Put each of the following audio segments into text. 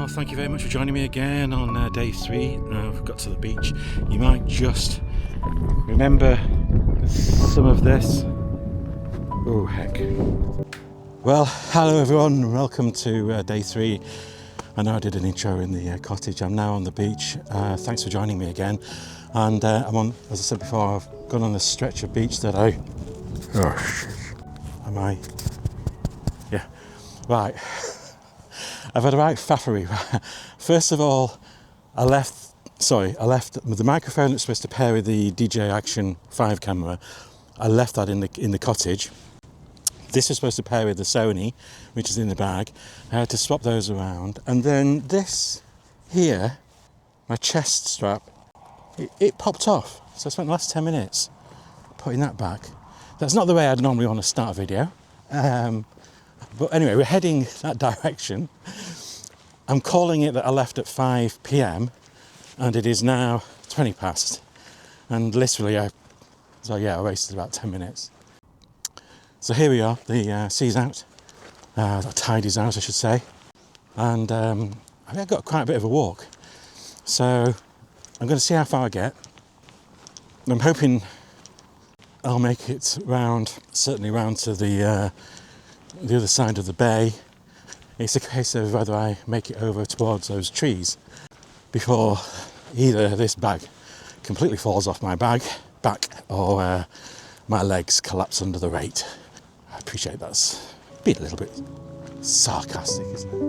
Well, thank you very much for joining me again on day 3. I've got to the beach. You might just remember some of this. Oh heck. Well, hello everyone, welcome to day 3. I know I did an intro in the cottage. I'm now on the beach. Thanks for joining me again. And I'm on, as I said before, I've gone on this stretch of beach that I... Oh shit. Am I? Yeah. Right. I've had a right faffery. First of all, I left the microphone that's supposed to pair with the DJI Action 5 camera. I left that in the cottage. This is supposed to pair with the Sony, which is in the bag. I had to swap those around. And then this here, my chest strap, it popped off. So I spent the last 10 minutes putting that back. That's not the way I'd normally want to start a video. But anyway, we're heading that direction. I'm calling it that I left at 5 p.m. and it is now 20 past. And literally, I wasted about 10 minutes. So here we are, the sea's out, the tide is out I should say. And I've got quite a bit of a walk. So I'm going to see how far I get. I'm hoping I'll make it certainly round to the other side of the bay. It's a case of whether I make it over towards those trees before either this bag completely falls off my back or my legs collapse under the weight. I appreciate that's a little bit sarcastic, isn't it?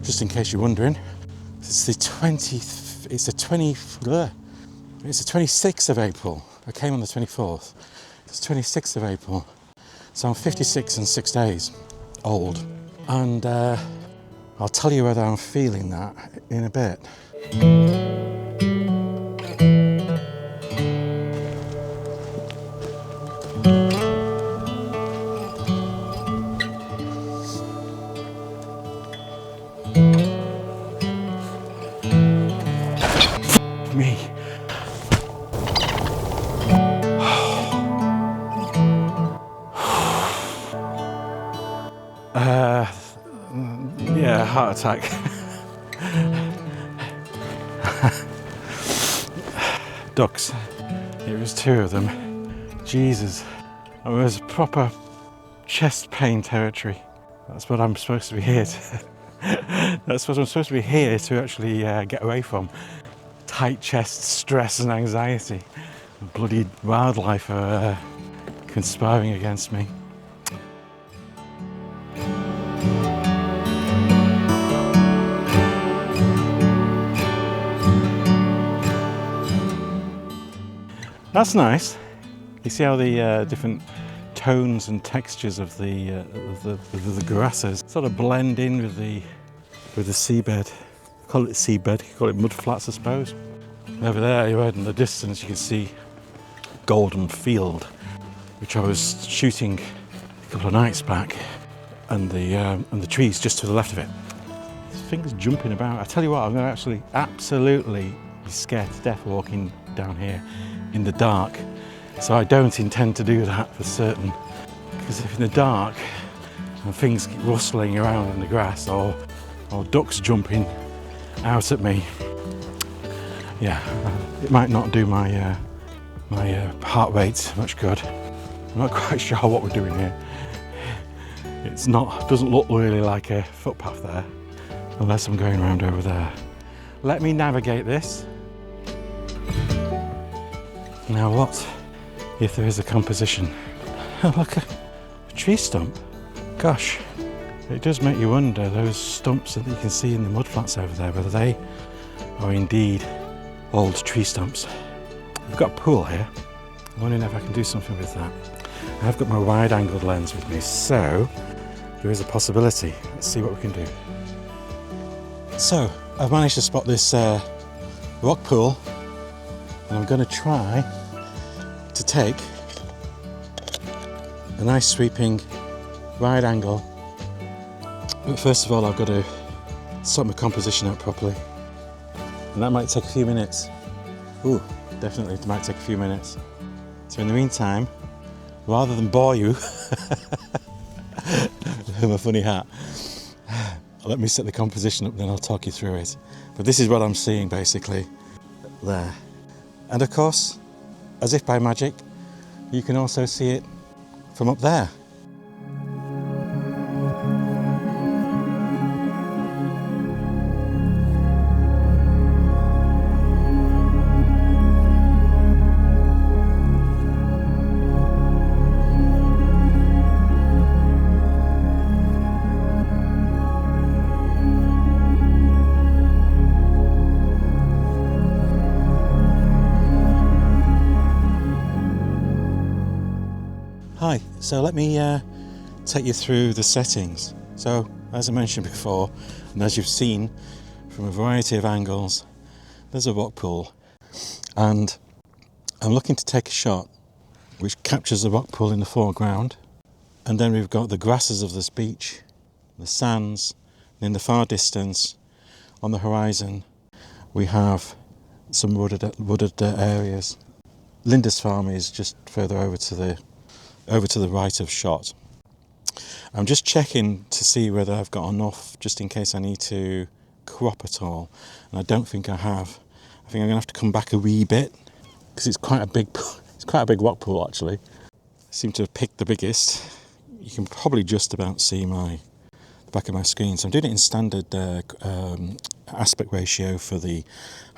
Just in case you're wondering, it's the 26th of April. I came on the 24th. It's 26th of April. So I'm 56 and 6 days old. And I'll tell you whether I'm feeling that in a bit. Me. Yeah, heart attack. Ducks. It was 2 of them. Jesus. It was proper chest pain territory. That's what I'm supposed to be here to. That's what I'm supposed to be here to actually get away from. Tight chest, stress and anxiety. Bloody wildlife are conspiring against me. That's nice. You see how the different tones and textures of the grasses sort of blend in with the seabed. Call it seabed, call it mud flats I suppose. Over there, in the distance, you can see Golden Field, which I was shooting a couple of nights back, and the trees just to the left of it. Things jumping about. I tell you what, I'm going to actually absolutely be scared to death walking down here in the dark. So I don't intend to do that for certain, because if in the dark and things rustling around in the grass or ducks jumping out at me, yeah, it might not do my heart rate much good. I'm not quite sure what we're doing here. Doesn't look really like a footpath there, unless I'm going around over there. Let me navigate this. Now what if there is a composition? Oh, look, a tree stump. Gosh, it does make you wonder, those stumps that you can see in the mudflats over there, whether they are indeed old tree stumps. I've got a pool here. I'm wondering if I can do something with that. I've got my wide-angled lens with me, so there is a possibility. Let's see what we can do. So, I've managed to spot this rock pool, and I'm going to try to take a nice sweeping wide angle. But first of all, I've got to sort my composition out properly, and that might take a few minutes. Ooh, definitely it might take a few minutes. So in the meantime, rather than bore you with my funny hat, let me set the composition up, then I'll talk you through it. But this is what I'm seeing basically there. And of course, as if by magic, you can also see it from up there. Hi, so let me take you through the settings. So, as I mentioned before, and as you've seen from a variety of angles, there's a rock pool, and I'm looking to take a shot which captures the rock pool in the foreground, and then we've got the grasses of this beach, the sands, and in the far distance, on the horizon, we have some wooded areas. Lindisfarne is just further over to the right of shot. I'm just checking to see whether I've got enough just in case I need to crop at all, and I don't think I have. I think I'm going to have to come back a wee bit because it's quite a big rock pool actually. I seem to have picked the biggest. You can probably just about see the back of my screen. So I'm doing it in standard aspect ratio for the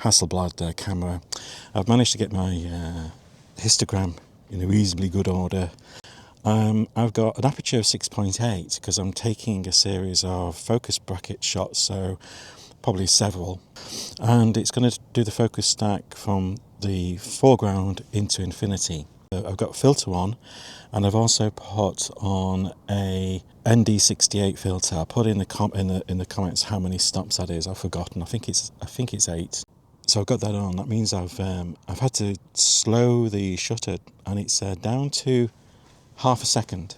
Hasselblad camera. I've managed to get my histogram in a reasonably good order. I've got an aperture of 6.8 because I'm taking a series of focus bracket shots, so probably several, and it's going to do the focus stack from the foreground into infinity. I've got filter on, and I've also put on a ND68 filter. I'll put in the comments how many stops that is. I've forgotten. I think it's 8. So I've got that on. That means I've had to slow the shutter, and it's down to half a second.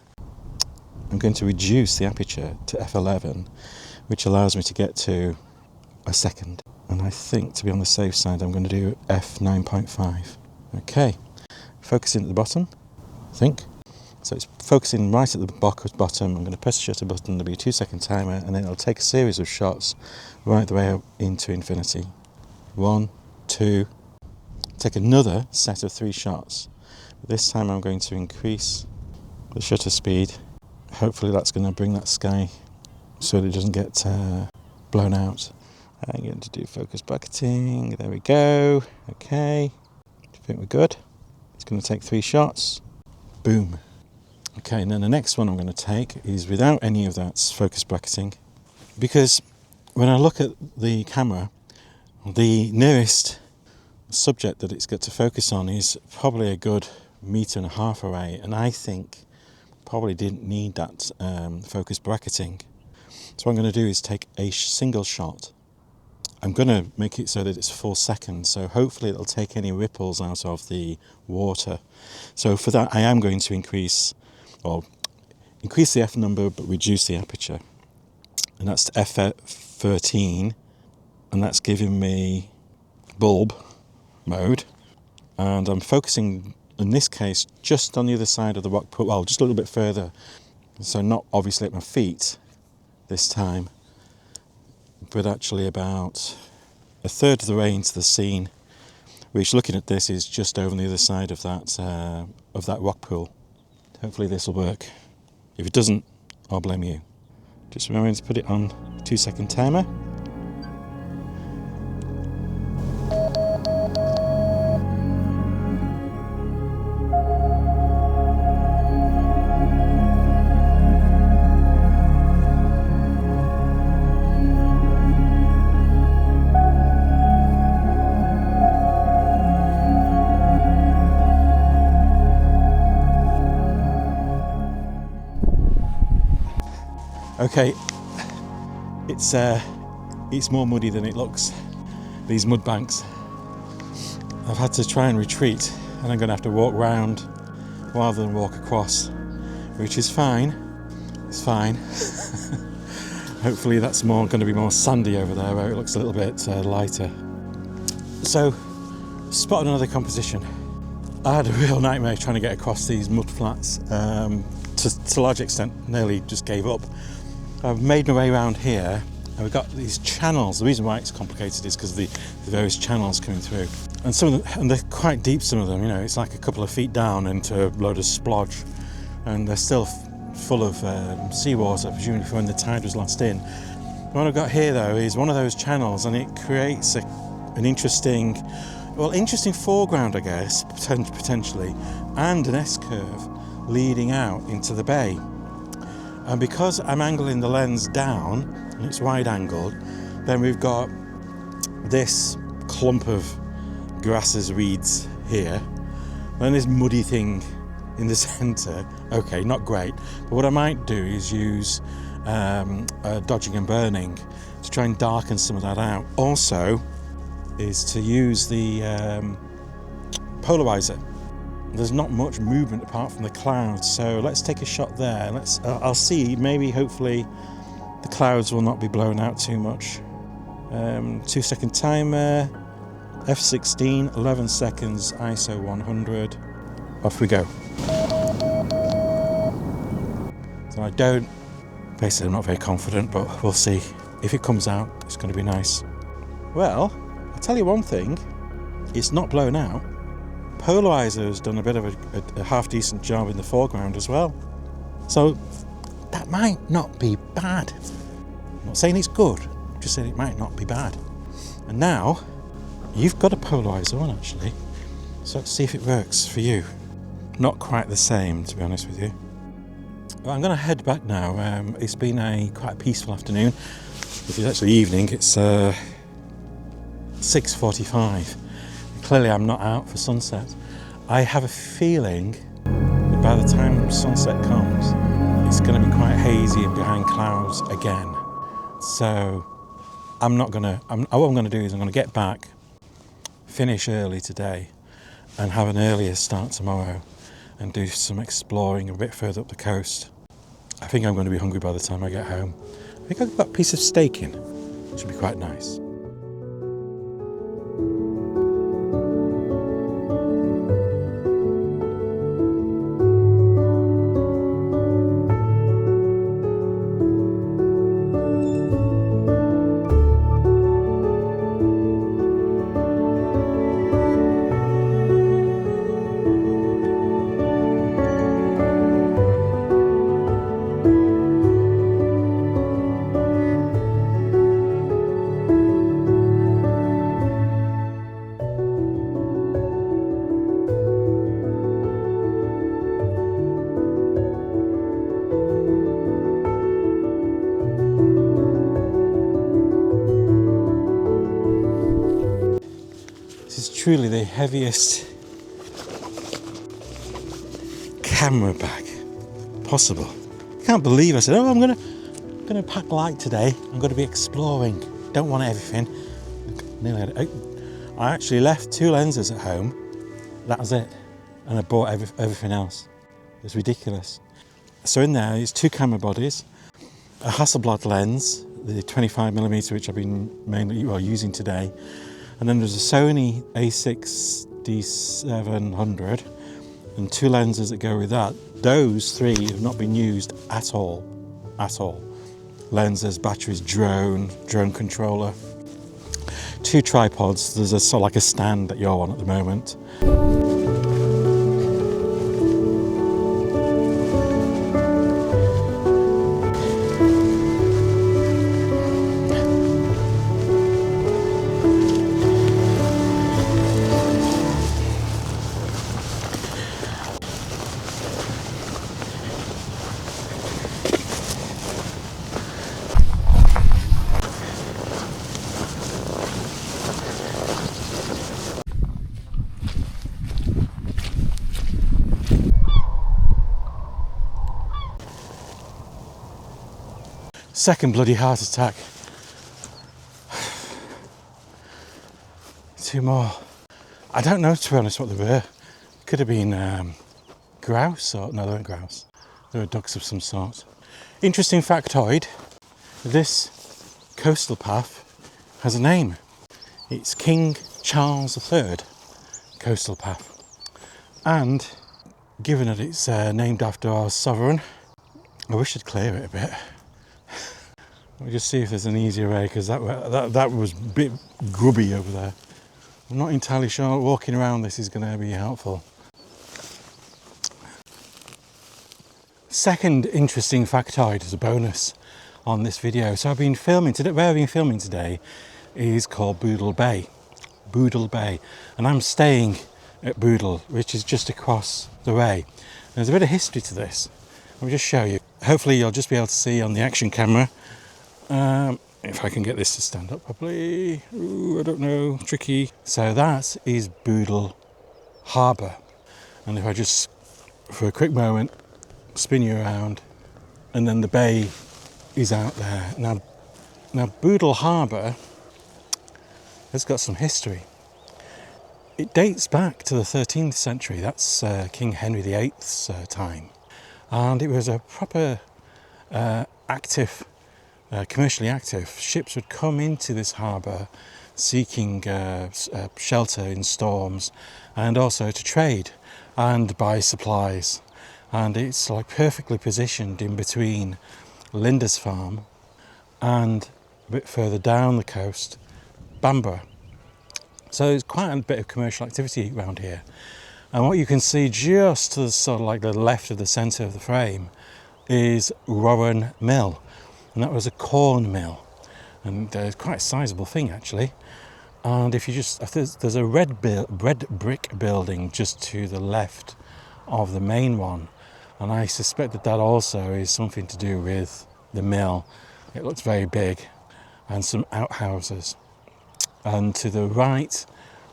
I'm going to reduce the aperture to f11, which allows me to get to a second. And I think, to be on the safe side, I'm going to do f9.5. Okay, focusing at the bottom, I think. So it's focusing right at the bottom. I'm going to press the shutter button. There'll be a 2-second timer, and then it'll take a series of shots right the way up into infinity. 1, 2, take another set of 3 shots. This time I'm going to increase the shutter speed. Hopefully that's going to bring that sky so that it doesn't get blown out. I'm going to do focus bracketing. There we go. Okay, I think we're good. It's going to take 3 shots. Boom. Okay, and then the next one I'm going to take is without any of that focus bracketing, because when I look at the camera, the nearest subject that it's got to focus on is probably a good 1.5 meters away, and I think probably didn't need that focus bracketing. So what I'm going to do is take a single shot. I'm going to make it so that it's 4 seconds, so hopefully it'll take any ripples out of the water. So for that I am going to increase the f number but reduce the aperture, and that's to f13, and that's giving me bulb mode, and I'm focusing in this case just on the other side of the rock pool, well, just a little bit further, so not obviously at my feet this time, but actually about a third of the way into the scene, which, looking at this, is just over on the other side of that rock pool. Hopefully this will work. If it doesn't, I'll blame you. Just remembering to put it on 2-second timer. Okay, it's more muddy than it looks, these mud banks. I've had to try and retreat, and I'm going to have to walk round rather than walk across, which is fine. It's fine. Hopefully that's going to be more sandy over there where it looks a little bit lighter. So, spotted another composition. I had a real nightmare trying to get across these mud flats. To a large extent, nearly just gave up. I've made my way around here, and we've got these channels. The reason why it's complicated is because of the various channels coming through. And some of them, and they're quite deep, some of them, you know, it's like a couple of feet down into a load of splodge. And they're still full of seawater, presumably from when the tide was last in. What I've got here, though, is one of those channels, and it creates an interesting foreground, I guess, potentially, and an S-curve leading out into the bay. And because I'm angling the lens down, and it's wide angled, then we've got this clump of grasses, weeds here, then this muddy thing in the centre. Okay, not great, but what I might do is use dodging and burning to try and darken some of that out. Also is to use the polarizer. There's not much movement apart from the clouds, so let's take a shot there. I'll see, maybe hopefully the clouds will not be blown out too much. 2-second timer, f16, 11 seconds, ISO 100. Off we go. So basically I'm not very confident, but we'll see. If it comes out, it's going to be nice. Well, I'll tell you one thing, it's not blown out. Polarizer has done a bit of a half-decent job in the foreground as well. So that might not be bad. I'm not saying it's good, I'm just saying it might not be bad. And now, you've got a polarizer on actually, so let's see if it works for you. Not quite the same, to be honest with you. Well, I'm going to head back now. It's been quite a peaceful afternoon. It is actually evening, it's 6:45. Clearly I'm not out for sunset. I have a feeling that by the time sunset comes, it's going to be quite hazy and behind clouds again. So what I'm going to do is I'm going to get back, finish early today, and have an earlier start tomorrow and do some exploring a bit further up the coast. I think I'm going to be hungry by the time I get home. I think I've got a piece of steak in, which should be quite nice. Truly the heaviest camera bag possible. I can't believe I said, I'm gonna pack light today. I'm going to be exploring. Don't want everything. Nearly had it. I actually left 2 lenses at home. That was it, and I bought everything else. It's ridiculous. So in there is 2 camera bodies, a Hasselblad lens, the 25mm, which I've been mainly using today. And then there's a Sony a6D700 and 2 lenses that go with that. Those 3 have not been used at all. Lenses, batteries, drone controller. 2 tripods. There's a sort of like a stand that you're on at the moment. Second bloody heart attack. 2 more. I don't know, to be honest, what they were. Could have been grouse, or no, they weren't grouse. They were ducks of some sort. Interesting factoid, this coastal path has a name. It's King Charles III coastal path. And given that it's named after our sovereign, I wish I'd clear it a bit. Let me just see if there's an easier way, because that was a bit grubby over there. I'm not entirely sure walking around this is going to be helpful. Second interesting factoid as a bonus on this video. So I've been filming today, where I've been filming today is called Budle Bay. Budle Bay. And I'm staying at Budle, which is just across the way. There's a bit of history to this. Let me just show you. Hopefully you'll just be able to see on the action camera. If I can get this to stand up properly. Ooh, I don't know, tricky. So that is Budle Harbour. And if I just, for a quick moment, spin you around, and then the bay is out there. Now Budle Harbour has got some history. It dates back to the 13th century. That's King Henry VIII's time. And it was a proper active, commercially active. Ships would come into this harbour seeking shelter in storms, and also to trade and buy supplies. And it's like perfectly positioned in between Lindisfarne and a bit further down the coast, Bamburgh. So there's quite a bit of commercial activity around here. And what you can see just to the sort of like the left of the centre of the frame is Rowan Mill. And that was a corn mill. And it's quite a sizable thing actually. And if you just, there's a red brick building just to the left of the main one. And I suspect that also is something to do with the mill. It looks very big, and some outhouses. And to the right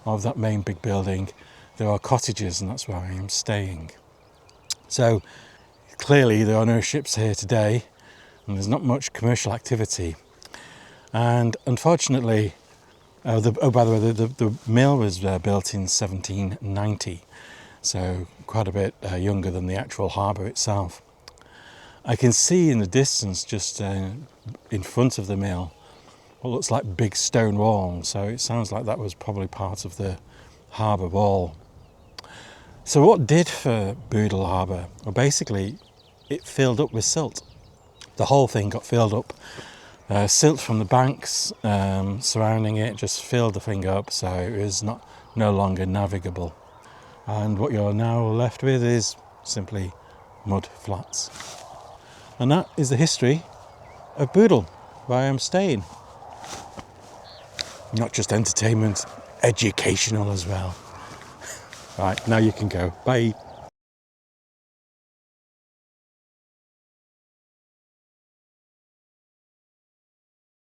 of that main big building, there are cottages, and that's where I am staying. So clearly there are no ships here today, and there's not much commercial activity. And unfortunately, by the way, the mill was built in 1790. So quite a bit younger than the actual harbour itself. I can see in the distance, just in front of the mill, what looks like big stone walls. So it sounds like that was probably part of the harbour wall. So what did for Budle Harbour? Well, basically it filled up with silt. The whole thing got filled up. Silt from the banks surrounding it just filled the thing up, so it was no longer navigable. And what you're now left with is simply mud flats. And that is the history of Budle, where I am staying. Not just entertainment, educational as well. Right, now you can go. Bye.